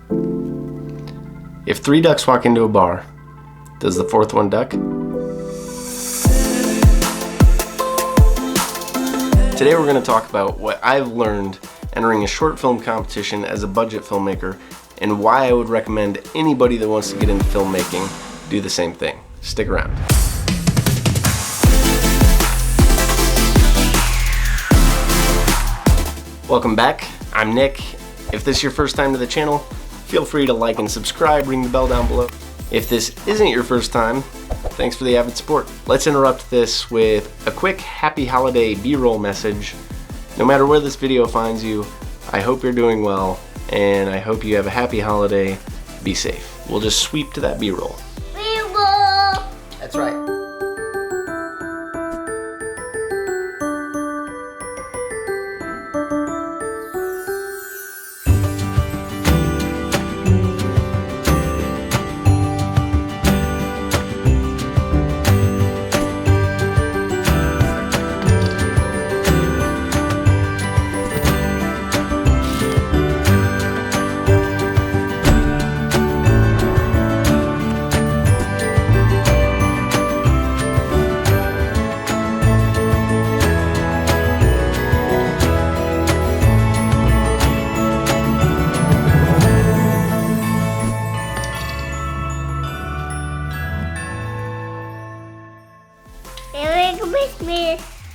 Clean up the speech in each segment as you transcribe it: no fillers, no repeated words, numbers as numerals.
If 3 ducks walk into a bar, does the 4th one duck? Today we're going to talk about what I've learned entering a short film competition as a budget filmmaker and why I would recommend anybody that wants to get into filmmaking do the same thing. Stick around. Welcome back. I'm Nick. If this is your first time to the channel, feel free to like and subscribe, ring the bell down below. If this isn't your first time, thanks for the avid support. Let's interrupt this with a quick happy holiday B-roll message. No matter where this video finds you, I hope you're doing well, and I hope you have a happy holiday. Be safe. We'll just sweep to that B-roll. B-roll! That's right.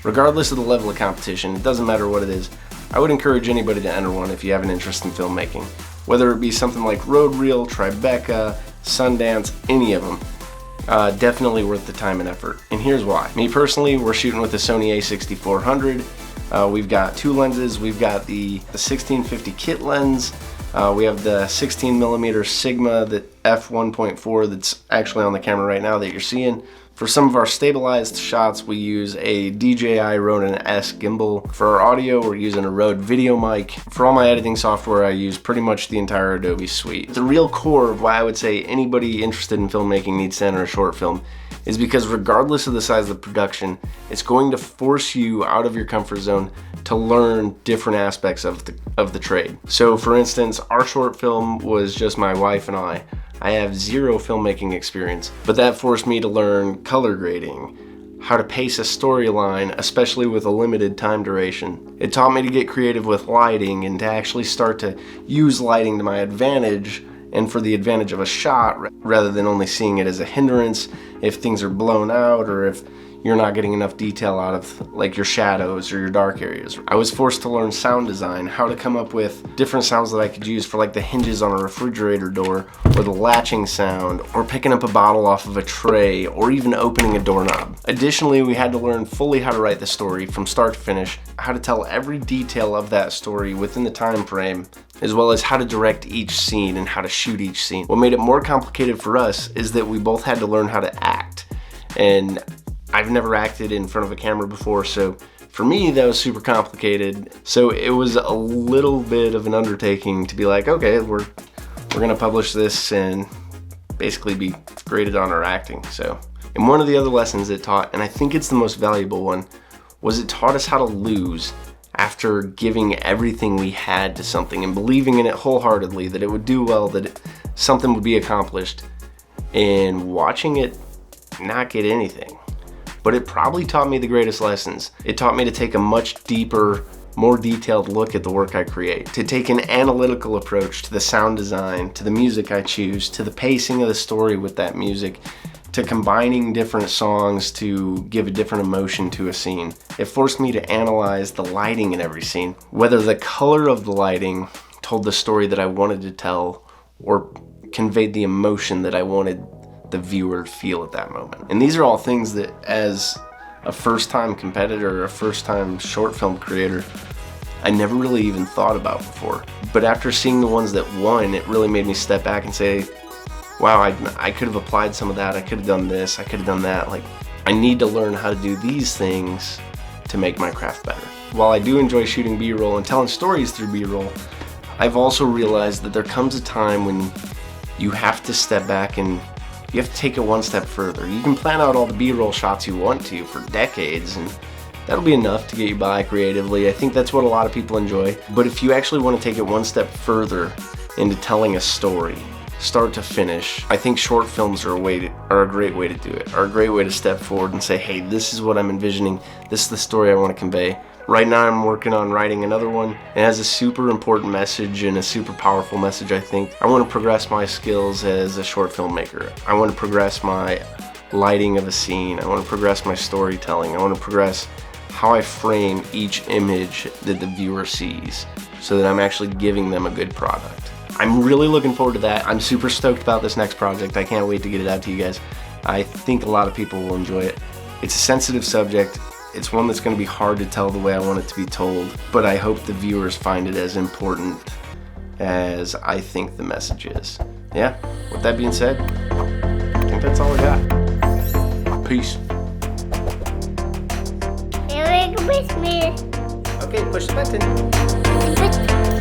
Regardless of the level of competition, it doesn't matter what it is, I would encourage anybody to enter one if you have an interest in filmmaking. Whether it be something like Road Reel, Tribeca, Sundance, any of them. Definitely worth the time and effort. And here's why. Me personally, we're shooting with the Sony a6400. We've got 2 lenses. We've got the 1650 kit lens. We have the 16mm Sigma, the f1.4 that's actually on the camera right now that you're seeing. For some of our stabilized shots, we use a DJI Ronin S gimbal. For our audio, we're using a Rode video mic. For all my editing software, I use pretty much the entire Adobe suite. The real core of why I would say anybody interested in filmmaking needs to enter a short film is because regardless of the size of the production, it's going to force you out of your comfort zone to learn different aspects of the trade. So for instance, our short film was just my wife and I. I have 0 filmmaking experience, but that forced me to learn color grading, how to pace a storyline, especially with a limited time duration. It taught me to get creative with lighting and to actually start to use lighting to my advantage and for the advantage of a shot rather than only seeing it as a hindrance if things are blown out or if you're not getting enough detail out of like your shadows or your dark areas. I was forced to learn sound design, how to come up with different sounds that I could use for like the hinges on a refrigerator door or the latching sound or picking up a bottle off of a tray or even opening a doorknob. Additionally, we had to learn fully how to write the story from start to finish, how to tell every detail of that story within the time frame, as well as how to direct each scene and how to shoot each scene. What made it more complicated for us is that we both had to learn how to act. And I've never acted in front of a camera before, so for me that was super complicated. So it was a little bit of an undertaking to be like, okay, we're gonna publish this and basically be graded on our acting. So, and one of the other lessons it taught, and I think it's the most valuable one, was it taught us how to lose after giving everything we had to something and believing in it wholeheartedly that it would do well, that something would be accomplished, and watching it not get anything. But it probably taught me the greatest lessons. It taught me to take a much deeper, more detailed look at the work I create, to take an analytical approach to the sound design, to the music I choose, to the pacing of the story with that music, to combining different songs to give a different emotion to a scene. It forced me to analyze the lighting in every scene, whether the color of the lighting told the story that I wanted to tell or conveyed the emotion that I wanted the viewer feel at that moment. And these are all things that as a first-time competitor, a first-time short film creator, I never really even thought about before. But after seeing the ones that won, it really made me step back and say, wow, I could have applied some of that, I could have done this, I could have done that. Like, I need to learn how to do these things to make my craft better. While I do enjoy shooting B-roll and telling stories through B-roll, I've also realized that there comes a time when you have to step back and you have to take it one step further. You can plan out all the B-roll shots you want to for decades, and that'll be enough to get you by creatively. I think that's what a lot of people enjoy. But if you actually want to take it one step further into telling a story, start to finish. I think short films are a great way to do it, are a great way to step forward and say, hey, this is what I'm envisioning, this is the story I want to convey. Right now I'm working on writing another one. It has a super important message and a super powerful message, I think. I want to progress my skills as a short filmmaker. I want to progress my lighting of a scene. I want to progress my storytelling. I want to progress how I frame each image that the viewer sees so that I'm actually giving them a good product. I'm really looking forward to that. I'm super stoked about this next project. I can't wait to get it out to you guys. I think a lot of people will enjoy it. It's a sensitive subject. It's one that's going to be hard to tell the way I want it to be told, but I hope the viewers find it as important as I think the message is. Yeah, with that being said, I think that's all I got. Peace. Merry Christmas. Okay, push the button.